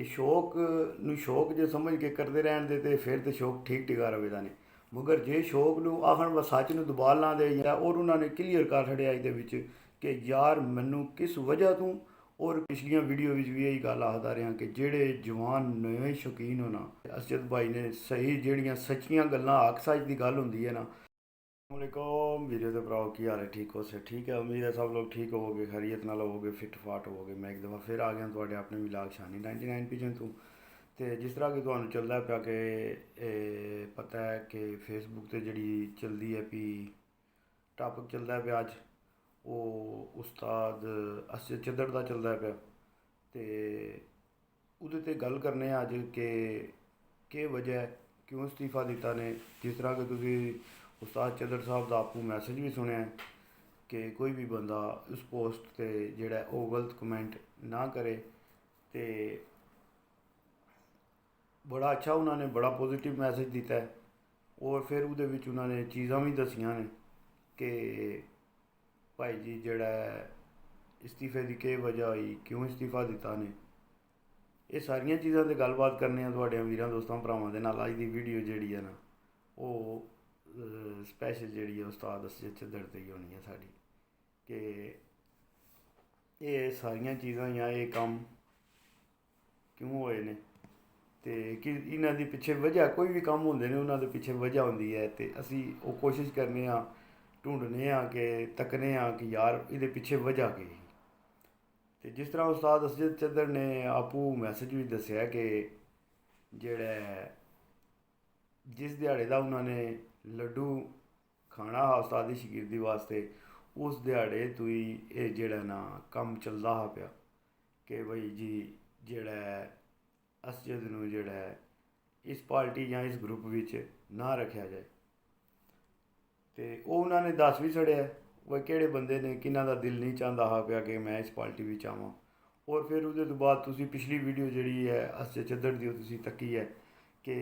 शौक ਨੂੰ ਸ਼ੌਕ ਜੇ ਸਮਝ ਕੇ ਕਰਦੇ ਰਹਿਣ ਦੇ ਤੇ ਫਿਰ ਤੇ ਸ਼ੌਕ ਠੀਕ ਠਿਕਾ ਰਵੇਦਾ ਨੇ। ਮਗਰ ਜੇ ਸ਼ੌਕ ਨੂੰ ਆਖਣ ਵਾ ਸੱਚ ਨੂੰ ਦਬਾਲ ਨਾ ਦੇ ਜਾਂ ਔਰ ਉਹਨਾਂ ਨੇ ਕਲੀਅਰ ਕਰ ਛੜਿਆ ਇਹਦੇ ਵਿੱਚ ਕਿ ਯਾਰ ਮੈਨੂੰ ਕਿਸ ਵਜ੍ਹਾ ਤੋਂ। ਔਰ ਪਿਛਲੀਆਂ ਵੀਡੀਓ ਵਿੱਚ ਵੀ ਇਹੀ ਗੱਲ ਆਖਦਾ ਰਿਹਾ ਕਿ ਜਿਹੜੇ ਜਵਾਨ ਨਵੇਂ ਸ਼ੌਕੀਨ ਹੋਣਾ ਅਸਜਦ ਭਾਈ ਨੇ ਸਹੀ ਜਿਹੜੀਆਂ ਸੱਚੀਆਂ ਗੱਲਾਂ ਹੱਕ ਸੱਚ ਦੀ ਗੱਲ ਹੁੰਦੀ ਹੈ ਨਾ। वालेकुम वीडियो तो भराओ की हाल है ठीक हो से ठीक है उम्मीद है सब लोग ठीक होवोगे खैरियत नाल होवोगे फिट फाट होवोगे। मैं एक दफ़ा फिर आ गया थोड़े अपने विलाग शानी 99 पिजन तू तो जिस तरह कि तुहानू चलता पाया कि पता है कि फेसबुक ते जड़ी चलती है भी टॉपिक चलता पाया अज वो उस्ताद असजद चद्दड़ का चलता पाया तो उहदे ते गल करने अज के वजह है क्यों इस्तीफा दिता ने। जिस तरह कि तुसी उस्ताद चद्दड़ साहब का आपू मैसेज भी सुने कि कोई भी बंदा उस पोस्ट ते जेड़ा वो गलत कमेंट ना करे तो बड़ा अच्छा उन्होंने बड़ा पॉजिटिव मैसेज दिता है। और फिर उहदे विच उन्होंने चीज़ां भी दसियां ने कि भाई जी जेड़ा इस्तीफे की के वजह हुई क्यों इस्तीफा दिता ने। ये सारियां चीज़ां ते गलबात करने तुहाडे वीरां दोस्तां भरावां दे नाल। अज दी वीडियो जेड़ी है ना वो स्पैशल जी है उस्ताद असजद चद्दड़ ते ही होनी है साड़ी कि ये सारियां चीज़ां या ये कम क्यों होए ने ते कि इन्हां दी पिछे वजह कोई भी कम होंदे ने उन्हां दे पिछे वजह होंदी है ते असी वो कोशिश करने ढूंढने कि तकने कि यार इहदे पिछे वजह की। तो जिस तरह उस्ताद असजद चद्दड़ ने आपू मैसेज भी दस्सिया कि जेड़ा जिस दिहाड़े दा उन्होंने लड्डू खाना हा उस्तादी शकीरदी वास्ते उस दिहाड़े तो ही ये जेड़ा ना कम चलता हा पिया कि भाई जी जेड़ा असजद नूं जेड़ा इस पार्टी या इस ग्रुप विच ना रखा जाए। तो वो उन्होंने दस भी छड़िया वह किहड़े बंदे ने किन्हां दा दिल नहीं चाहता हा पिया कि मैं इस पार्टी विच आवां। और फिर उहदे तो बाद तुसी पिछली वीडियो जिहड़ी है असजद चद्दड़ दी तुसी तक्की है कि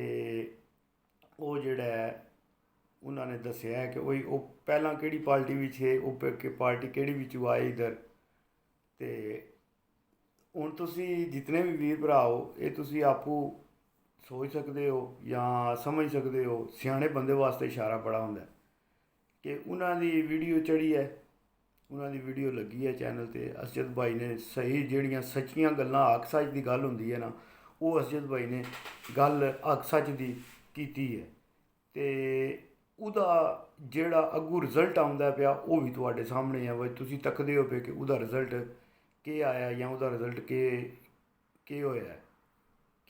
वो जेड़ा उन्होंने दस्सिया है कि वो पहला किहड़ी पार्टी विच है वो पार्टी किहड़ी विचों आए इधर। तो हुण तुसी जितने भी वीर भरा हो ये तुसी आपू सोच सकते हो या समझ सकते हो। सियाणे बंदे वास्ते इशारा बड़ा हुंदा कि उन्हां दी वीडियो चढ़ी है उन्हां दी वीडियो लगी है चैनल ते असजद भाई ने सही जिहड़ियां सच्चियां गल्लां हक सच की गल हुंदी है ना वो असजद भाई ने गल हक सच की कीती है। तो उहदा जेड़ा अगू रिजल्ट आउंदा पिया वो भी तुहाडे सामने है। भाई तुसी तकदे हो पे कि उहदा रिजल्ट केह् आया या उहदा रिजल्ट केह् होया है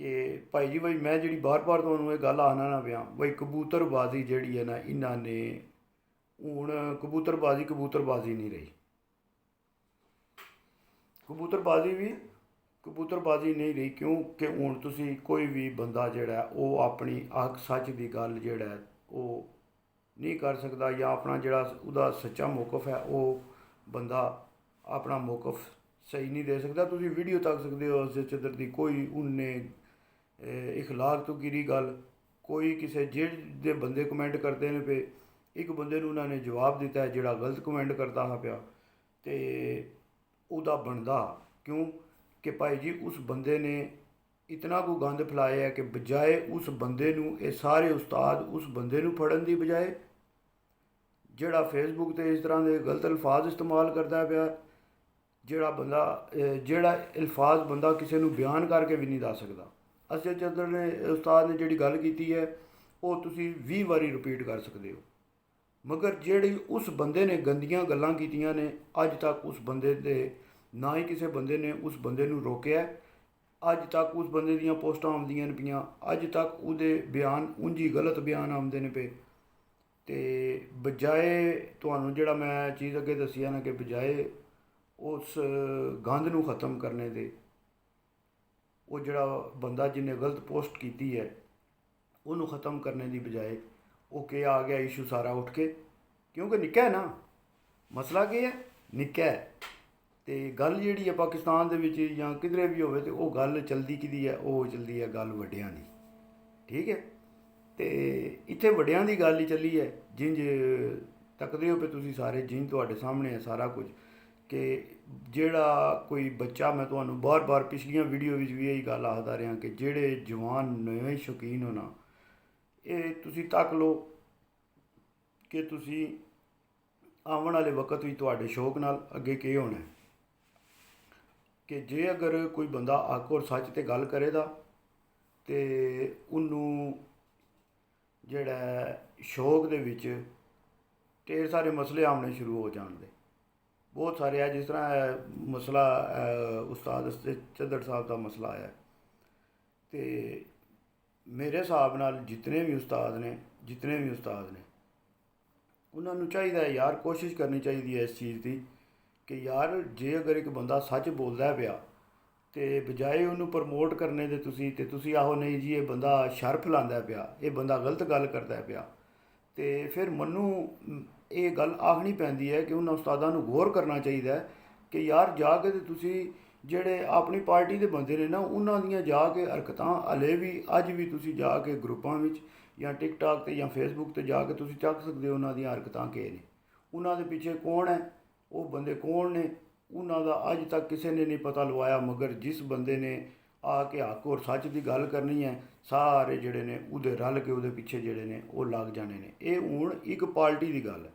कि भाई जी भाई मैं जी बार बार तुहानूं ये गल आखना ना पिया भाई कबूतरबाजी जिहड़ी है ना इन्हां ने हुण कबूतरबाजी नहीं रही। कबूतरबाजी नहीं रही क्यों कि हुण तुसी कोई भी बंदा जेड़ा वो अपनी हक सच की गल जेड़ा वो नहीं कर सकता या अपना जेड़ा उहदा सच्चा मौकफ है वो बंदा अपना मौकफ सही नहीं दे सकता। तुसी वीडियो तक सकते हो असजद चद्दड़ दी कोई उन्हें इखलाक तो गिरी गल कोई किसी जेड़े बंदे कमेंट करते हैं पे एक बंदे नूं उन्होंने जवाब दिता है जेड़ा गलत कमेंट करता हा पिया तो उहदा बनदा क्यों कि भाई जी उस बंदे ने इतना को गंद फैलाया है कि बजाए उस बंदे नूं ये सारे उस्ताद उस बंदे नूं फड़न दी बजाए जेड़ा फेसबुक ते इस तरह के गलत अल्फाज इस्तेमाल करता पिया जेड़ा बंदा जेड़ा अल्फाज बंदा किसी नूं बयान करके भी नहीं दस सकता। असजद चद्दड़ ने उस्ताद ने जिहड़ी गल कीती है वो तुसी 20 बारी रिपीट कर सकते हो। मगर जेड़ी उस बंदे ने गंदियां गल्लां कीतियां ने अज तक उस बंदे दे ना ही किसी बंदे ने उस बंदे नूं रोकिया अज तक उस बंदे दियां पोस्टां आउंदियां न पियां अज तक उहदे बयान उंज ही गलत बयान आउंदे ने पे। तो बजाए तुहानूं जेड़ा मैं चीज़ अगे दस्सी है ना कि बजाए उस गंद नूं ख़त्म करने दे वो जेड़ा बंदा जिन्हें गलत पोस्ट की है उन्होंने ख़त्म करने की बजाय वो क्या आ गया इशू सारा उठ के क्योंकि निक्का है ना मसला क्या है निक्का है। तो गल जी है पाकिस्तान दे विच या किधरे भी होवे तो वह गल चलती कि है वो चलती है गल वड्डियां दी ठीक है। तो इत्थे वड्डियां दी गल ही चली है जिंज तकदे हो पे तुसी सारे जिंज तुहाडे सामने है सारा कुछ कि ਜਿਹੜਾ ਕੋਈ ਬੱਚਾ, ਮੈਂ ਤੁਹਾਨੂੰ ਬਾਰ-ਬਾਰ ਪਿਛਲੀਆਂ ਵੀਡੀਓ ਵਿੱਚ ਵੀ ਇਹੀ ਗੱਲ ਆਖਦਾ ਰਿਹਾ ਕਿ ਜਿਹੜੇ ਜਵਾਨ ਨਵੇਂ ਸ਼ੌਕੀਨ ਹੋ ਨਾ, ਇਹ ਤੁਸੀਂ ਤੱਕ ਲਓ ਕਿ ਤੁਸੀਂ ਆਉਣ ਵਾਲੇ ਵਕਤ ਵਿੱਚ ਤੁਹਾਡੇ ਸ਼ੌਕ ਨਾਲ ਅੱਗੇ ਕੀ ਹੋਣਾ ਹੈ। ਕਿ ਜੇ ਅਗਰ ਕੋਈ ਬੰਦਾ ਹੱਕ ਔਰ ਸੱਚ ਤੇ ਗੱਲ ਕਰੇਗਾ ਤੇ ਉਹਨੂੰ ਜਿਹੜਾ ਸ਼ੌਕ ਦੇ ਵਿੱਚ ਢੇਰ ਸਾਰੇ ਮਸਲੇ ਆਉਣੇ ਸ਼ੁਰੂ ਹੋ ਜਾਣਗੇ। ਬਹੁਤ ਸਾਰੇ ਆ, ਜਿਸ ਤਰ੍ਹਾਂ ਮਸਲਾ ਉਸਤਾਦ ਚੱਦੜ ਸਾਹਿਬ ਦਾ ਮਸਲਾ ਆਇਆ, ਤੇ ਮੇਰੇ ਹਿਸਾਬ ਨਾਲ ਜਿਤਨੇ ਵੀ ਉਸਤਾਦ ਨੇ ਉਹਨਾਂ ਨੂੰ ਚਾਹੀਦਾ ਯਾਰ, ਕੋਸ਼ਿਸ਼ ਕਰਨੀ ਚਾਹੀਦੀ ਹੈ ਇਸ ਚੀਜ਼ ਦੀ ਕਿ ਯਾਰ ਜੇ ਅਗਰ ਇੱਕ ਬੰਦਾ ਸੱਚ ਬੋਲਦਾ ਪਿਆ ਤੇ ਬਜਾਏ ਉਹਨੂੰ ਪ੍ਰਮੋਟ ਕਰਨੇ ਦੇ ਤੁਸੀਂ ਆਹੋ ਨਹੀਂ ਜੀ ਇਹ ਬੰਦਾ ਸ਼ਰ ਫੈਲਾਉਂਦਾ ਪਿਆ, ਇਹ ਬੰਦਾ ਗਲਤ ਗੱਲ ਕਰਦਾ ਪਿਆ, ਤੇ ਫਿਰ ਮੈਨੂੰ ਇਹ ਗੱਲ ਆਖਣੀ ਪੈਂਦੀ ਹੈ ਕਿ ਉਹਨਾਂ ਉਸਤਾਦਾਂ ਨੂੰ ਗੌਰ ਕਰਨਾ ਚਾਹੀਦਾ ਹੈ ਕਿ ਯਾਰ ਜਾ ਕੇ ਤੇ ਤੁਸੀਂ ਜਿਹੜੇ ਆਪਣੀ ਪਾਰਟੀ ਦੇ ਬੰਦੇ ਨੇ ਨਾ, ਉਹਨਾਂ ਦੀਆਂ ਜਾ ਕੇ ਹਰਕਤਾਂ ਹਲੇ ਵੀ ਅੱਜ ਵੀ ਤੁਸੀਂ ਜਾ ਕੇ ਗਰੁੱਪਾਂ ਵਿੱਚ ਜਾਂ ਟਿਕਟਾਕ ਤੇ ਜਾਂ ਫੇਸਬੁੱਕ ਤੇ ਜਾ ਕੇ ਤੁਸੀਂ ਚੱਕ ਸਕਦੇ ਹੋ ਉਹਨਾਂ ਦੀਆਂ ਹਰਕਤਾਂ ਕੀ ਨੇ, ਉਹਨਾਂ ਦੇ ਪਿੱਛੇ ਕੌਣ ਹੈ, ਉਹ ਬੰਦੇ ਕੌਣ ਨੇ, ਉਹਨਾਂ ਦਾ ਅੱਜ ਤੱਕ ਕਿਸੇ ਨੇ ਨਹੀਂ ਪਤਾ ਲਵਾਇਆ। ਮਗਰ ਜਿਸ ਬੰਦੇ ਨੇ ਆ ਕੇ ਹੱਕ ਔਰ ਸੱਚ ਦੀ ਗੱਲ ਕਰਨੀ ਹੈ, ਸਾਰੇ ਜਿਹੜੇ ਨੇ ਉਹਦੇ ਰਲ ਕੇ ਉਹਦੇ ਪਿੱਛੇ ਜਿਹੜੇ ਨੇ ਉਹ ਲੱਗ ਜਾਣੇ ਨੇ। ਇਹ ਹੁਣ ਇੱਕ ਪਾਰਟੀ ਦੀ ਗੱਲ ਹੈ,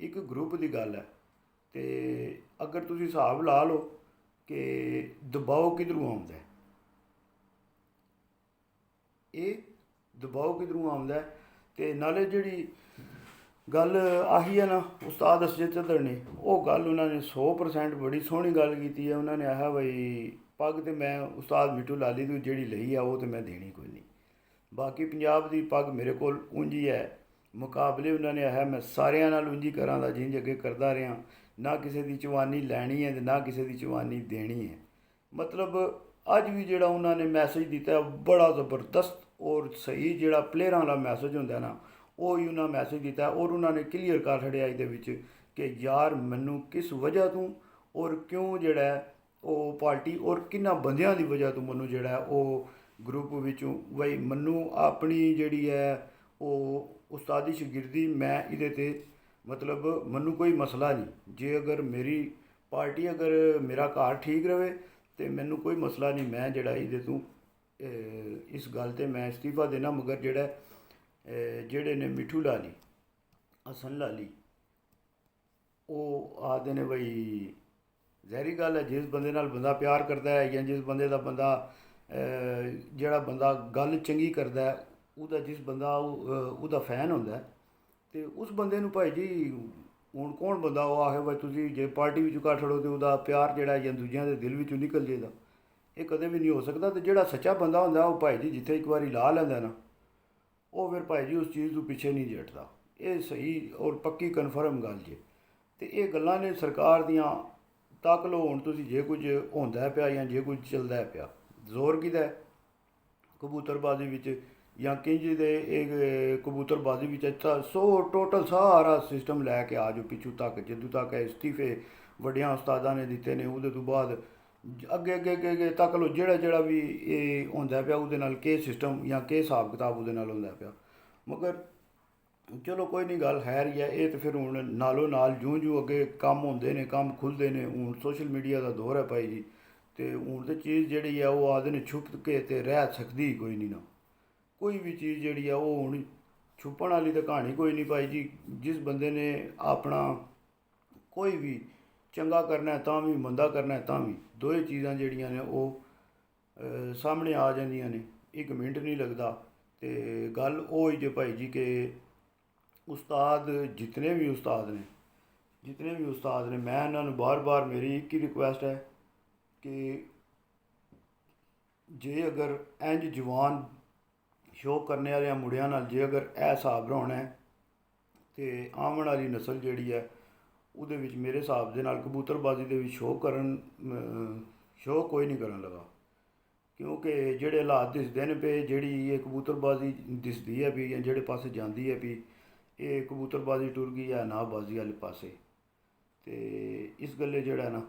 ਇੱਕ ਗਰੁੱਪ ਦੀ ਗੱਲ ਹੈ। ਤੇ ਅਗਰ ਤੁਸੀਂ ਹਿਸਾਬ ਲਾ ਲਓ ਕਿ ਦਬਾਅ ਕਿੱਧਰੋਂ ਆਉਂਦਾ ਹੈ, ਇਹ ਦਬਾਅ ਕਿੱਧਰੋਂ ਆਉਂਦਾ, ਤੇ ਨਾਲੇ ਜਿਹੜੀ ਗੱਲ ਆਹੀ ਹੈ ਨਾ ਉਸਤਾਦ ਅਸਜਦ ਚੱਦੜ ਨੇ, ਉਹ ਗੱਲ ਉਹਨਾਂ ਨੇ 100% ਬੜੀ ਸੋਹਣੀ ਗੱਲ ਕੀਤੀ ਹੈ। ਉਹਨਾਂ ਨੇ ਆਖਿਆ ਬਈ ਪੱਗ ਤੇ ਮੈਂ ਉਸਤਾਦ ਮਿੱਠੂ ਲਾਲੀ ਦੀ ਜਿਹੜੀ ਲਈ ਆ ਉਹ ਤੇ ਮੈਂ ਦੇਣੀ ਕੋਈ ਨਹੀਂ, ਬਾਕੀ ਪੰਜਾਬ ਦੀ ਪੱਗ ਮੇਰੇ ਕੋਲ ਉਂਝੀ ਹੈ, ਮੁਕਾਬਲੇ ਉਹਨਾਂ ਨੇ ਆਖਿਆ ਮੈਂ ਸਾਰਿਆਂ ਨਾਲ ਉਂਝੀ ਕਰਾਂ ਦਾ ਜਿੰਝ ਅੱਗੇ ਕਰਦਾ ਰਿਹਾ, ਨਾ ਕਿਸੇ ਦੀ ਚਵਾਨੀ ਲੈਣੀ ਹੈ ਤੇ ਨਾ ਕਿਸੇ ਦੀ ਚਵਾਨੀ ਦੇਣੀ ਹੈ। ਮਤਲਬ ਅੱਜ ਵੀ ਜਿਹੜਾ ਉਹਨਾਂ ਨੇ ਮੈਸੇਜ ਦਿੱਤਾ ਬੜਾ ਜ਼ਬਰਦਸਤ ਔਰ ਸਹੀ, ਜਿਹੜਾ ਪਲੇਅਰਾਂ ਵਾਲਾ ਮੈਸੇਜ ਹੁੰਦਾ ਨਾ ਉਹ ਹੀ ਉਹਨਾਂ ਮੈਸੇਜ ਦਿੱਤਾ, ਔਰ ਉਹਨਾਂ ਨੇ ਕਲੀਅਰ ਕਰ ਛੱਡਿਆ ਇਹਦੇ ਵਿੱਚ ਕਿ ਯਾਰ ਮੈਨੂੰ ਕਿਸ ਵਜ੍ਹਾ ਤੋਂ ਔਰ ਕਿਉਂ ਜਿਹੜਾ ਉਹ ਪਾਰਟੀ ਔਰ ਕਿੰਨਾ ਬੰਦਿਆਂ ਦੀ ਵਜ੍ਹਾ ਤੋਂ ਮੈਨੂੰ ਜਿਹੜਾ ਉਹ ਗਰੁੱਪ ਵਿੱਚੋਂ ਬਈ ਮੈਨੂੰ ਆਪਣੀ ਜਿਹੜੀ ਹੈ ਉਹ ਉਸਤਾਦੀ ਸ਼ਾਗਿਰਦੀ ਮੈਂ ਇਹਦੇ ਤੇ ਮਤਲਬ ਮੈਨੂੰ ਕੋਈ ਮਸਲਾ ਨਹੀਂ, ਜੇ ਅਗਰ ਮੇਰੀ ਪਾਰਟੀ ਅਗਰ ਮੇਰਾ ਘਰ ਠੀਕ ਰਵੇ ਤੇ ਮੈਨੂੰ ਕੋਈ ਮਸਲਾ ਨਹੀਂ, ਮੈਂ ਜਿਹੜਾ ਇਹਦੇ ਤੋਂ ਇਸ ਗੱਲ ਤੇ ਮੈਂ ਅਸਤੀਫਾ ਦੇਣਾ। ਮਗਰ ਜਿਹੜੇ ਨੇ ਮਿੱਠੂ ਲਾਲੀ, ਹਸਨ ਲਾਲੀ, ਉਹ ਆਖਦੇ ਨੇ ਬਈ ਜ਼ਹਿਰੀ ਗੱਲ ਹੈ, ਜਿਸ ਬੰਦੇ ਨਾਲ ਬੰਦਾ ਪਿਆਰ ਕਰਦਾ ਹੈ ਜਾਂ ਜਿਸ ਬੰਦੇ ਦਾ ਬੰਦਾ ਜਿਹੜਾ ਬੰਦਾ ਗੱਲ ਚੰਗੀ ਕਰਦਾ ਉਹਦਾ, ਜਿਸ ਬੰਦਾ ਉਹਦਾ ਫੈਨ ਹੁੰਦਾ ਤੇ ਉਸ ਬੰਦੇ ਨੂੰ ਭਾਈ ਜੀ ਹੁਣ ਕੌਣ ਬੰਦਾ ਉਹ ਆਖੇ ਬਈ ਤੁਸੀਂ ਜੇ ਪਾਰਟੀ ਵਿੱਚੋਂ ਕੱਢ ਛੱਡੋ ਤੇ ਉਹਦਾ ਪਿਆਰ ਜਿਹੜਾ ਜਾਂ ਦੂਜਿਆਂ ਦੇ ਦਿਲ ਵਿੱਚੋਂ ਨਿਕਲ ਜਾਏਗਾ, ਇਹ ਕਦੇ ਵੀ ਨਹੀਂ ਹੋ ਸਕਦਾ। ਤੇ ਜਿਹੜਾ ਸੱਚਾ ਬੰਦਾ ਹੁੰਦਾ ਉਹ ਭਾਈ ਜੀ ਜਿੱਥੇ ਇੱਕ ਵਾਰੀ ਲਾ ਲੈਂਦਾ ਨਾ, ਉਹ ਫਿਰ ਭਾਈ ਜੀ ਉਸ ਚੀਜ਼ ਤੋਂ ਪਿੱਛੇ ਨਹੀਂ ਜੱਟਦਾ। ਇਹ ਸਹੀ ਔਰ ਪੱਕੀ ਕਨਫਰਮ ਗੱਲ ਜੇ। ਤੇ ਇਹ ਗੱਲਾਂ ਨੇ ਸਰਕਾਰ ਦੀਆਂ, ਤੱਕ ਲਓ ਹੁਣ ਤੁਸੀਂ ਜੇ ਕੁਝ ਹੁੰਦਾ ਪਿਆ ਜਾਂ ਜੇ ਕੁਝ ਚੱਲਦਾ ਪਿਆ, ਜ਼ੋਰ ਕਿਹਦਾ ਹੈ ਕਬੂਤਰਬਾਜ਼ੀ ਵਿੱਚ ਜਾਂ ਕਿੰਜ ਦੇ ਇਹ ਕਬੂਤਰਬਾਜ਼ੀ ਵਿੱਚ ਅੱਛਾ ਟੋਟਲ ਸਾਰਾ ਸਿਸਟਮ ਲੈ ਕੇ ਆ ਜਾਓ ਪਿੱਛੋਂ ਤੱਕ, ਜਦੋਂ ਤੱਕ ਇਸਤੀਫੇ ਵੱਡਿਆਂ ਉਸਤਾਦਾਂ ਨੇ ਦਿੱਤੇ ਨੇ ਉਹਦੇ ਤੋਂ ਬਾਅਦ ਅੱਗੇ ਤੱਕ ਲਓ ਜਿਹੜਾ ਵੀ ਇਹ ਹੁੰਦਾ ਪਿਆ ਉਹਦੇ ਨਾਲ ਕੀ ਸਿਸਟਮ ਜਾਂ ਕੀ ਹਿਸਾਬ ਕਿਤਾਬ ਉਹਦੇ ਨਾਲ ਹੁੰਦਾ ਪਿਆ। ਮਗਰ ਚਲੋ ਕੋਈ ਨਹੀਂ, ਗੱਲ ਹੈ ਹੀ ਹੈ ਇਹ। ਤਾਂ ਫਿਰ ਹੁਣ ਨਾਲੋਂ ਨਾਲ ਜਿਉਂ ਅੱਗੇ ਕੰਮ ਹੁੰਦੇ ਨੇ, ਕੰਮ ਖੁੱਲ੍ਹਦੇ ਨੇ, ਹੁਣ ਸੋਸ਼ਲ ਮੀਡੀਆ ਦਾ ਦੌਰ ਹੈ ਭਾਈ ਜੀ, ਅਤੇ ਹੁਣ ਤਾਂ ਚੀਜ਼ ਜਿਹੜੀ ਹੈ ਉਹ ਆਖਦੇ ਨੇ ਛੁਪ ਕੇ ਤੇ ਰਹਿ ਸਕਦੀ ਕੋਈ ਨਹੀਂ ਨਾ, ਕੋਈ ਵੀ ਚੀਜ਼ ਜਿਹੜੀ ਆ ਉਹ ਹੁਣ ਛੁਪਣ ਵਾਲੀ ਤਾਂ ਕਹਾਣੀ ਕੋਈ ਨਹੀਂ ਭਾਈ ਜੀ। ਜਿਸ ਬੰਦੇ ਨੇ ਆਪਣਾ ਕੋਈ ਵੀ ਚੰਗਾ ਕਰਨਾ ਤਾਂ ਵੀ ਮੰਦਾ ਕਰਨਾ ਤਾਂ ਵੀ, ਦੋਏ ਚੀਜ਼ਾਂ ਜਿਹੜੀਆਂ ਨੇ ਉਹ ਸਾਹਮਣੇ ਆ ਜਾਂਦੀਆਂ ਨੇ, ਇੱਕ ਮਿੰਟ ਨਹੀਂ ਲੱਗਦਾ। ਅਤੇ ਗੱਲ ਉਹ ਹੀ ਜੇ ਭਾਈ ਜੀ ਕਿ ਉਸਤਾਦ ਜਿਤਨੇ ਵੀ ਉਸਤਾਦ ਨੇ ਮੈਂ ਇਹਨਾਂ ਨੂੰ ਬਾਰ-ਬਾਰ ਮੇਰੀ ਇੱਕ ਹੀ ਰਿਕੁਐਸਟ ਹੈ ਕਿ ਜੇ ਅਗਰ ਇੰਝ ਜਵਾਨ ਸ਼ੋਅ ਕਰਨੇ ਵਾਲਿਆਂ ਮੁੰਡਿਆਂ ਨਾਲ ਜੇ ਅਗਰ ਇਹ ਹਿਸਾਬ ਬਣਾਉਣਾ ਹੈ ਤੇ ਆਉਣ ਵਾਲੀ ਨਸਲ ਜਿਹੜੀ ਹੈ ਉਹਦੇ ਵਿੱਚ ਮੇਰੇ ਹਿਸਾਬ ਦੇ ਨਾਲ ਕਬੂਤਰਬਾਜ਼ੀ ਦੇ ਵਿੱਚ ਸ਼ੋਅ ਕੋਈ ਨਹੀਂ ਕਰਨ ਲੱਗਾ, ਕਿਉਂਕਿ ਜਿਹੜੇ ਹਾਲਾਤ ਦਿਸਦੇ ਨੇ ਪਏ, ਜਿਹੜੀ ਇਹ ਕਬੂਤਰਬਾਜ਼ੀ ਦਿਸਦੀ ਹੈ ਵੀ ਜਾਂ ਜਿਹੜੇ ਪਾਸੇ ਜਾਂਦੀ ਹੈ ਵੀ ਇਹ ਕਬੂਤਰਬਾਜ਼ੀ ਟੁਰ ਗਈ ਹੈ ਨਾਬਾਜ਼ੀ ਵਾਲੇ ਪਾਸੇ। ਅਤੇ ਇਸ ਗੱਲੇ ਜਿਹੜਾ ਨਾ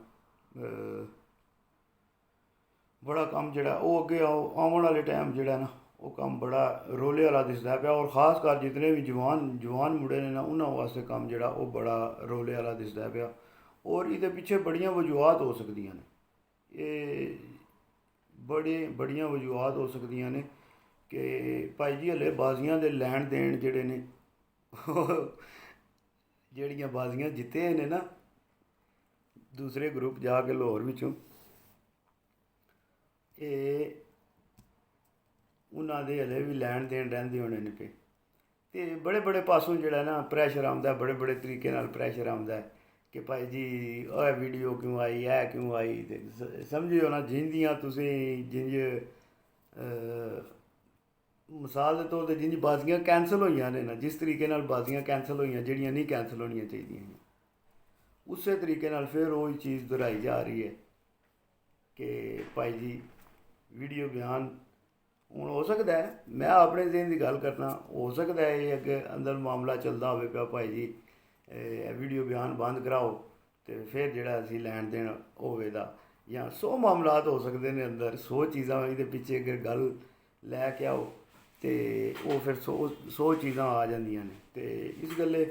ਬੜਾ ਕੰਮ ਜਿਹੜਾ ਉਹ ਅੱਗੇ ਆਉਣ ਵਾਲੇ ਟਾਈਮ ਜਿਹੜਾ ਨਾ ਉਹ ਕੰਮ ਬੜਾ ਰੋਲੇ ਵਾਲਾ ਦਿਸਦਾ ਪਿਆ, ਔਰ ਖ਼ਾਸ ਕਰ ਜਿਤਨੇ ਵੀ ਜਵਾਨ ਮੁੰਡੇ ਨੇ ਨਾ ਉਹਨਾਂ ਵਾਸਤੇ ਕੰਮ ਜਿਹੜਾ ਉਹ ਬੜਾ ਰੋਲੇ ਵਾਲਾ ਦਿਸਦਾ ਪਿਆ। ਔਰ ਇਹਦੇ ਪਿੱਛੇ ਬੜੀਆਂ ਵਜੂਹਾਤ ਹੋ ਸਕਦੀਆਂ ਨੇ। ਇਹ ਬੜੀਆਂ ਵਜੂਹਾਤ ਹੋ ਸਕਦੀਆਂ ਨੇ ਕਿ ਭਾਈ ਜੀ ਹਲੇ ਬਾਜ਼ੀਆਂ ਦੇ ਲੈਣ ਦੇਣ ਜਿਹੜੇ ਨੇ ਜਿਹੜੀਆਂ ਬਾਜ਼ੀਆਂ ਜਿੱਤੇ ਨੇ ਨਾ ਦੂਸਰੇ ਗਰੁੱਪ ਜਾ ਕੇ ਲਾਹੌਰ ਵਿੱਚੋਂ, ਇਹ ਉਹਨਾਂ ਦੇ ਹਲੇ ਵੀ ਲੈਣ ਦੇਣ ਰਹਿੰਦੇ ਹੋਣੇ ਨੇ ਪਏ। ਅਤੇ ਬੜੇ ਪਾਸੋਂ ਜਿਹੜਾ ਨਾ ਪ੍ਰੈਸ਼ਰ ਆਉਂਦਾ, ਬੜੇ ਤਰੀਕੇ ਨਾਲ ਪ੍ਰੈਸ਼ਰ ਆਉਂਦਾ ਕਿ ਭਾਈ ਜੀ ਇਹ ਵੀਡੀਓ ਕਿਉਂ ਆਈ, ਇਹ ਕਿਉਂ ਆਈ। ਅਤੇ ਸਮਝਿਓ ਨਾ ਜਿੰਦੀਆਂ ਤੁਸੀਂ ਮਿਸਾਲ ਦੇ ਤੌਰ 'ਤੇ ਜਿੰਝ ਬਾਜ਼ੀਆਂ ਕੈਂਸਲ ਹੋਈਆਂ ਨੇ ਨਾ, ਜਿਸ ਤਰੀਕੇ ਨਾਲ ਬਾਜ਼ੀਆਂ ਕੈਂਸਲ ਹੋਈਆਂ ਜਿਹੜੀਆਂ ਨਹੀਂ ਕੈਂਸਲ ਹੋਣੀਆਂ ਚਾਹੀਦੀਆਂ, ਉਸੇ ਤਰੀਕੇ ਨਾਲ ਫਿਰ ਉਹ ਚੀਜ਼ ਦੁਹਰਾਈ ਜਾ ਰਹੀ ਹੈ ਕਿ ਭਾਈ ਜੀ ਵੀਡੀਓ ਬਿਆਨ ਹੁਣ ਹੋ ਸਕਦਾ ਹੈ, ਮੈਂ ਆਪਣੇ ਜ਼ਿਹਨ ਦੀ ਗੱਲ ਕਰਨਾ, ਹੋ ਸਕਦਾ ਹੈ ਇਹ ਅੱਗੇ ਅੰਦਰ ਮਾਮਲਾ ਚੱਲਦਾ ਹੋਵੇ ਪਿਆ ਭਾਈ ਜੀ ਇਹ ਵੀਡੀਓ ਬਿਆਨ ਬੰਦ ਕਰਾਓ ਅਤੇ ਫਿਰ ਜਿਹੜਾ ਅਸੀਂ ਲੈਣ ਦੇਣ ਹੋਵੇਗਾ, ਜਾਂ 100 ਮਾਮਲਾਤ ਹੋ ਸਕਦੇ ਨੇ ਅੰਦਰ, 100 ਚੀਜ਼ਾਂ ਇਹਦੇ ਪਿੱਛੇ ਅਗਰ ਗੱਲ ਲੈ ਕੇ ਆਓ ਅਤੇ ਉਹ ਫਿਰ 100 ਚੀਜ਼ਾਂ ਆ ਜਾਂਦੀਆਂ ਨੇ। ਅਤੇ ਇਸ ਗੱਲੇ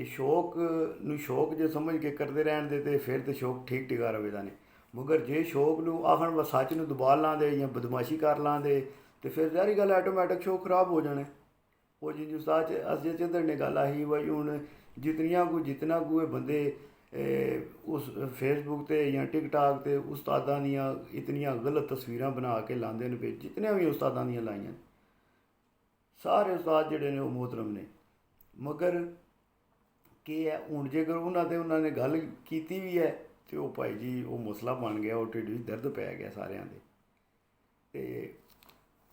ਸ਼ੌਕ ਨੂੰ ਸ਼ੌਕ ਜੇ ਸਮਝ ਕੇ ਕਰਦੇ ਰਹਿਣ ਦੇ ਅਤੇ ਫਿਰ ਤਾਂ ਸ਼ੌਕ ਠੀਕ ਟਿਕਾ ਰਵੇਗਾ ਨੇ। ਮਗਰ ਜੇ ਸ਼ੌਕ ਨੂੰ ਆਖਣ ਸੱਚ ਨੂੰ ਦਬਾ ਲਾਂਦੇ ਜਾਂ ਬਦਮਾਸ਼ੀ ਕਰ ਲਾਂਦੇ ਅਤੇ ਫਿਰ ਜ਼ਾਹਰੀ ਗੱਲ ਆਟੋਮੈਟਿਕ ਸ਼ੌਕ ਖਰਾਬ ਹੋ ਜਾਣੇ। ਉਹ ਜਿੰਜ ਉਸਤਾਦ ਅਜੇ ਚੰਦਰ ਨੇ ਗੱਲ ਆਹੀ ਬਾਈ ਹੁਣ ਜਿਤਨਾ ਕੁ ਇਹ ਬੰਦੇ ਉਸ ਫੇਸਬੁੱਕ 'ਤੇ ਜਾਂ ਟਿਕਟਾਕ 'ਤੇ ਉਸਤਾਦਾਂ ਦੀਆਂ ਇਤਨੀਆਂ ਗਲਤ ਤਸਵੀਰਾਂ ਬਣਾ ਕੇ ਲਾਉਂਦੇ ਨੇ ਪਏ, ਜਿਤਨੀਆਂ ਵੀ ਉਸਤਾਦਾਂ ਦੀਆਂ ਲਾਈਆਂ ਸਾਰੇ ਉਸਤਾਦ ਜਿਹੜੇ ਨੇ ਉਹ ਮੁਹਤਰਮ ਨੇ। ਮਗਰ ਕੀ ਹੈ ਹੁਣ ਜੇਕਰ ਉਹਨਾਂ ਨੇ ਗੱਲ ਕੀਤੀ ਵੀ ਹੈ ਅਤੇ ਉਹ ਭਾਈ ਜੀ ਉਹ ਮਸਲਾ ਬਣ ਗਿਆ, ਉਹ ਢਿੱਡ ਵਿੱਚ ਦਰਦ ਪੈ ਗਿਆ ਸਾਰਿਆਂ ਦੇ। ਅਤੇ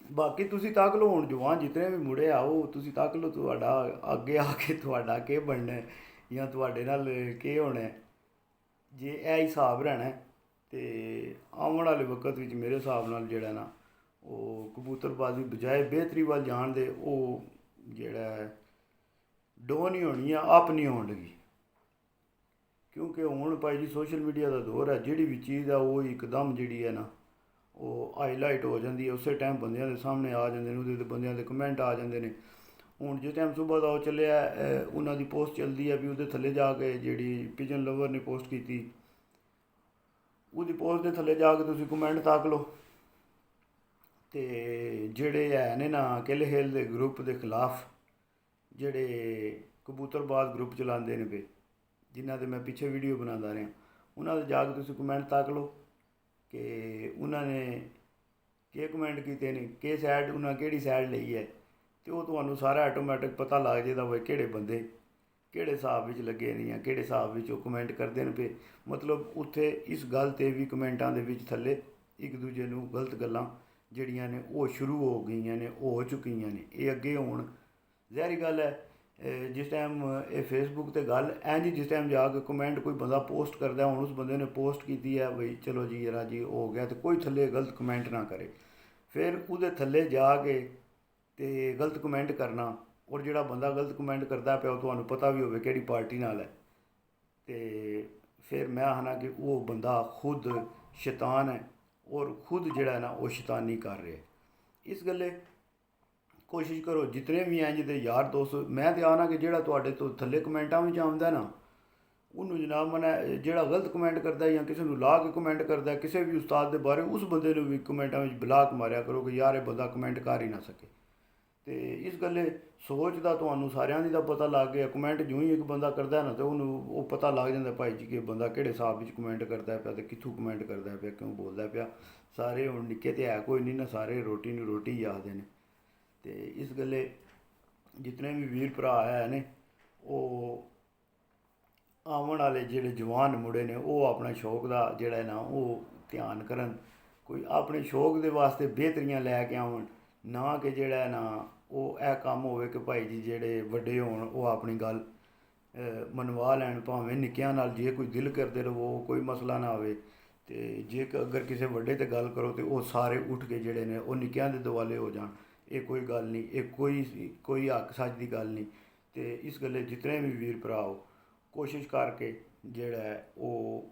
ਬਾਕੀ ਤੁਸੀਂ ਤੱਕ ਲਓ ਹੁਣ ਜਵਾਨ ਜਿਤਨੇ ਵੀ ਮੁੰਡੇ ਆਓ ਤੁਸੀਂ ਤੱਕ ਲਓ ਤੁਹਾਡਾ ਅੱਗੇ ਆ ਕੇ ਤੁਹਾਡਾ ਕੀ ਬਣਨਾ ਜਾਂ ਤੁਹਾਡੇ ਨਾਲ ਕੀ ਹੋਣਾ। ਜੇ ਇਹ ਹਿਸਾਬ ਰਹਿਣਾ ਅਤੇ ਆਉਣ ਵਾਲੇ ਵਕਤ ਵਿੱਚ ਮੇਰੇ ਹਿਸਾਬ ਨਾਲ ਜਿਹੜਾ ਨਾ ਉਹ ਕਬੂਤਰਬਾਜ਼ੀ ਬਜਾਏ ਬਿਹਤਰੀ ਵੱਲ ਜਾਣ ਦੇ ਉਹ ਜਿਹੜਾ ਡੋ ਨਹੀਂ ਹੋਣੀ ਆ, ਅਪ ਨਹੀਂ ਹੋਣ ਲੱਗੀ। ਕਿਉਂਕਿ ਹੁਣ ਭਾਈ ਜੀ ਸੋਸ਼ਲ ਮੀਡੀਆ ਦਾ ਦੌਰ ਹੈ, ਜਿਹੜੀ ਵੀ ਚੀਜ਼ ਆ ਉਹ ਇੱਕਦਮ ਜਿਹੜੀ ਹੈ ਨਾ ਉਹ ਹਾਈਲਾਈਟ ਹੋ ਜਾਂਦੀ ਹੈ, ਉਸੇ ਟਾਈਮ ਬੰਦਿਆਂ ਦੇ ਸਾਹਮਣੇ ਆ ਜਾਂਦੇ ਨੇ, ਉਹਦੇ 'ਤੇ ਬੰਦਿਆਂ ਦੇ ਕਮੈਂਟ ਆ ਜਾਂਦੇ ਨੇ। ਹੁਣ ਜਿਸ ਟਾਈਮ ਸੁਬਾਹ ਦਾ ਉਹ ਚੱਲਿਆ ਉਹਨਾਂ ਦੀ ਪੋਸਟ ਚੱਲਦੀ ਹੈ ਵੀ ਉਹਦੇ ਥੱਲੇ ਜਾ ਕੇ ਜਿਹੜੀ ਪਿਜਨ ਲਵਰ ਨੇ ਪੋਸਟ ਕੀਤੀ, ਉਹਦੀ ਪੋਸਟ ਦੇ ਥੱਲੇ ਜਾ ਕੇ ਤੁਸੀਂ ਕਮੈਂਟ ਤੱਕ ਲਓ ਅਤੇ ਜਿਹੜੇ ਹੈ ਨੇ ਨਾ ਕਿਲ ਹਿਲ ਦੇ ਗਰੁੱਪ ਦੇ ਖਿਲਾਫ ਜਿਹੜੇ ਕਬੂਤਰਬਾਜ਼ ਗਰੁੱਪ ਚਲਾਉਂਦੇ ਨੇ ਪਏ, ਜਿਨ੍ਹਾਂ ਦੇ ਮੈਂ ਪਿੱਛੇ ਵੀਡੀਓ ਬਣਾਉਂਦਾ ਰਿਹਾ, ਉਹਨਾਂ ਦੇ ਜਾ ਕੇ ਤੁਸੀਂ ਕਮੈਂਟ ਤੱਕ ਲਓ ਕਿ ਉਹਨਾਂ ਨੇ ਕੀ ਕਮੈਂਟ ਕੀਤੇ ਨੇ, ਕਿ ਸਾਈਡ ਉਹਨਾਂ ਕਿਹੜੀ ਸਾਈਡ ਲਈ ਹੈ, ਅਤੇ ਉਹ ਤੁਹਾਨੂੰ ਸਾਰਾ ਆਟੋਮੈਟਿਕ ਪਤਾ ਲੱਗ ਜਾਏਗਾ ਵੀ ਕਿਹੜੇ ਬੰਦੇ ਕਿਹੜੇ ਹਿਸਾਬ ਵਿੱਚ ਲੱਗੇ ਨੇ ਜਾਂ ਕਿਹੜੇ ਹਿਸਾਬ ਵਿੱਚ ਉਹ ਕਮੈਂਟ ਕਰਦੇ ਨੇ ਪਏ। ਮਤਲਬ ਉੱਥੇ ਇਸ ਗੱਲ 'ਤੇ ਵੀ ਕਮੈਂਟਾਂ ਦੇ ਵਿੱਚ ਥੱਲੇ ਇੱਕ ਦੂਜੇ ਨੂੰ ਗਲਤ ਗੱਲਾਂ ਜਿਹੜੀਆਂ ਨੇ ਉਹ ਸ਼ੁਰੂ ਹੋ ਗਈਆਂ ਨੇ, ਹੋ ਚੁੱਕੀਆਂ ਨੇ। ਇਹ ਅੱਗੇ ਹੁਣ ਜ਼ਾਹਰੀ ਗੱਲ ਹੈ ਜਿਸ ਟਾਈਮ ਇਹ ਫੇਸਬੁੱਕ 'ਤੇ ਗੱਲ ਇੰਝ ਜਿਸ ਟਾਈਮ ਜਾ ਕੇ ਕਮੈਂਟ ਕੋਈ ਬੰਦਾ ਪੋਸਟ ਕਰਦਾ, ਹੁਣ ਉਸ ਬੰਦੇ ਨੇ ਪੋਸਟ ਕੀਤੀ ਹੈ ਬਈ ਚਲੋ ਜੀ ਯਾਰ ਜੀ ਹੋ ਗਿਆ, ਅਤੇ ਕੋਈ ਥੱਲੇ ਗਲਤ ਕਮੈਂਟ ਨਾ ਕਰੇ। ਫਿਰ ਉਹਦੇ ਥੱਲੇ ਜਾ ਕੇ ਅਤੇ ਗਲਤ ਕਮੈਂਟ ਕਰਨਾ, ਔਰ ਜਿਹੜਾ ਬੰਦਾ ਗਲਤ ਕਮੈਂਟ ਕਰਦਾ ਪਿਆ ਉਹ ਤੁਹਾਨੂੰ ਪਤਾ ਵੀ ਹੋਵੇ ਕਿਹੜੀ ਪਾਰਟੀ ਨਾਲ ਹੈ, ਅਤੇ ਫਿਰ ਮੈਂ ਆਖਣਾ ਕਿ ਉਹ ਬੰਦਾ ਖੁਦ ਸ਼ੈਤਾਨ ਹੈ ਔਰ ਖੁਦ ਜਿਹੜਾ ਨਾ ਉਹ ਸ਼ੈਤਾਨੀ ਕਰ ਰਿਹਾ। ਇਸ ਗੱਲੇ ਕੋਸ਼ਿਸ਼ ਕਰੋ ਜਿਤਨੇ ਵੀ ਇੰਝ ਦੇ ਯਾਰ ਦੋਸਤ, ਮੈਂ ਤਾਂ ਆਖਣਾ ਕਿ ਜਿਹੜਾ ਤੁਹਾਡੇ ਤੋਂ ਥੱਲੇ ਕਮੈਂਟਾਂ ਵਿੱਚ ਆਉਂਦਾ ਨਾ ਉਹਨੂੰ ਜਨਾਬ ਮਨਾ ਜਿਹੜਾ ਗਲਤ ਕਮੈਂਟ ਕਰਦਾ ਜਾਂ ਕਿਸੇ ਨੂੰ ਲਾ ਕੇ ਕਮੈਂਟ ਕਰਦਾ ਕਿਸੇ ਵੀ ਉਸਤਾਦ ਦੇ ਬਾਰੇ, ਉਸ ਬੰਦੇ ਨੂੰ ਵੀ ਕਮੈਂਟਾਂ ਵਿੱਚ ਬਲਾਕ ਮਾਰਿਆ ਕਰੋ ਕਿ ਯਾਰ ਇਹ ਬੰਦਾ ਕਮੈਂਟ ਕਰ ਹੀ ਨਾ ਸਕੇ। ਅਤੇ ਇਸ ਗੱਲੇ ਸੋਚ ਦਾ ਤੁਹਾਨੂੰ ਸਾਰਿਆਂ ਦੀ ਦਾ ਪਤਾ ਲੱਗ ਗਿਆ। ਕਮੈਂਟ ਜਿਉਂ ਹੀ ਇੱਕ ਬੰਦਾ ਕਰਦਾ ਨਾ ਤਾਂ ਉਹਨੂੰ ਉਹ ਪਤਾ ਲੱਗ ਜਾਂਦਾ ਭਾਈ ਜੀ ਕਿ ਬੰਦਾ ਕਿਹੜੇ ਹਿਸਾਬ ਵਿੱਚ ਕਮੈਂਟ ਕਰਦਾ ਪਿਆ ਅਤੇ ਕਿੱਥੋਂ ਕਮੈਂਟ ਕਰਦਾ ਪਿਆ, ਕਿਉਂ ਬੋਲਦਾ ਪਿਆ। ਸਾਰੇ ਹੁਣ ਨਿੱਕੇ ਤੇ ਹੈ ਕੋਈ ਨਹੀਂ ਨਾ, ਸਾਰੇ ਰੋਟੀ ਨੂੰ ਰੋਟੀ ਹੀ ਆਖਦੇ ਨੇ। ਅਤੇ ਇਸ ਗੱਲੇ ਜਿਤਨੇ ਵੀ ਵੀਰ ਭਰਾ ਹੈ ਨੇ ਉਹ ਆਉਣ ਵਾਲੇ ਜਿਹੜੇ ਜਵਾਨ ਮੁੰਡੇ ਨੇ ਉਹ ਆਪਣਾ ਸ਼ੌਕ ਦਾ ਜਿਹੜਾ ਨਾ ਉਹ ਧਿਆਨ ਕਰਨ, ਕੋਈ ਆਪਣੇ ਸ਼ੌਕ ਦੇ ਵਾਸਤੇ ਬਿਹਤਰੀਆਂ ਲੈ ਕੇ ਆਉਣ, ਨਾ ਕਿ ਜਿਹੜਾ ਨਾ ਉਹ ਇਹ ਕੰਮ ਹੋਵੇ ਕਿ ਭਾਈ ਜੀ ਜਿਹੜੇ ਵੱਡੇ ਹੋਣ ਉਹ ਆਪਣੀ ਗੱਲ ਮਨਵਾ ਲੈਣ, ਭਾਵੇਂ ਨਿੱਕਿਆਂ ਨਾਲ ਜੇ ਕੋਈ ਦਿਲ ਕਰਦੇ ਰਹੋ ਕੋਈ ਮਸਲਾ ਨਾ ਹੋਵੇ। ਅਤੇ ਜੇ ਅਗਰ ਕਿਸੇ ਵੱਡੇ 'ਤੇ ਗੱਲ ਕਰੋ ਤਾਂ ਉਹ ਸਾਰੇ ਉੱਠ ਕੇ ਜਿਹੜੇ ਨੇ ਉਹ ਨਿੱਕਿਆਂ ਦੇ ਦੁਆਲੇ ਹੋ ਜਾਣ, ਇਹ ਕੋਈ ਗੱਲ ਨਹੀਂ, ਇਹ ਕੋਈ ਹੱਕ ਸੱਚ ਦੀ ਗੱਲ ਨਹੀਂ। ਅਤੇ ਇਸ ਗੱਲੇ ਜਿਤਨੇ ਵੀ ਵੀਰ ਭਰਾ ਹੋ ਕੋਸ਼ਿਸ਼ ਕਰਕੇ ਜਿਹੜਾ ਉਹ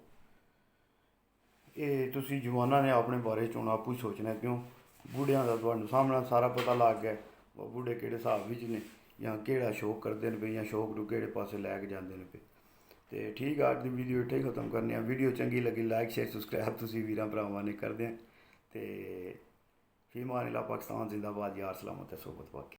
ਇਹ ਤੁਸੀਂ ਜਵਾਨਾਂ ਨੇ ਆਪਣੇ ਬਾਰੇ 'ਚ ਹੁਣ ਆਪੂ ਹੀ ਸੋਚਣਾ, ਕਿਉਂ ਬੁੱਢਿਆਂ ਦਾ ਤੁਹਾਨੂੰ ਸਾਹਮਣਾ ਸਾਰਾ ਪਤਾ ਲੱਗ ਗਿਆ ਬੁੱਢੇ ਕਿਹੜੇ ਹਿਸਾਬ ਵਿੱਚ ਨੇ ਜਾਂ ਕਿਹੜਾ ਸ਼ੌਕ ਕਰਦੇ ਨੇ ਪਏ ਜਾਂ ਸ਼ੌਕ ਨੂੰ ਕਿਹੜੇ ਪਾਸੇ ਲੈ ਕੇ ਜਾਂਦੇ ਨੇ ਪਏ। ਤੇ ਠੀਕ ਆ, ਅੱਜ ਦੀ ਵੀਡੀਓ ਇੱਥੇ ਹੀ ਖਤਮ ਕਰਨੇ ਆ। ਵੀਡੀਓ ਚੰਗੀ ਲੱਗੀ ਲਾਈਕ ਸ਼ੇਅਰ ਸਬਸਕ੍ਰਾਈਬ ਤੁਸੀਂ ਵੀਰਾਂ ਭਰਾਵਾਂ ਨੇ ਕਰਦੇ ਆ। ਤੇ ਫੀਮਾਨ ਇਲਾ ਪਾਕਿਸਤਾਨ ਜ਼ਿੰਦਾਬਾਦ, ਯਾਰ ਸਲਾਮਤ ਹੈ, ਸੋਬਤ ਬਾਕੀ।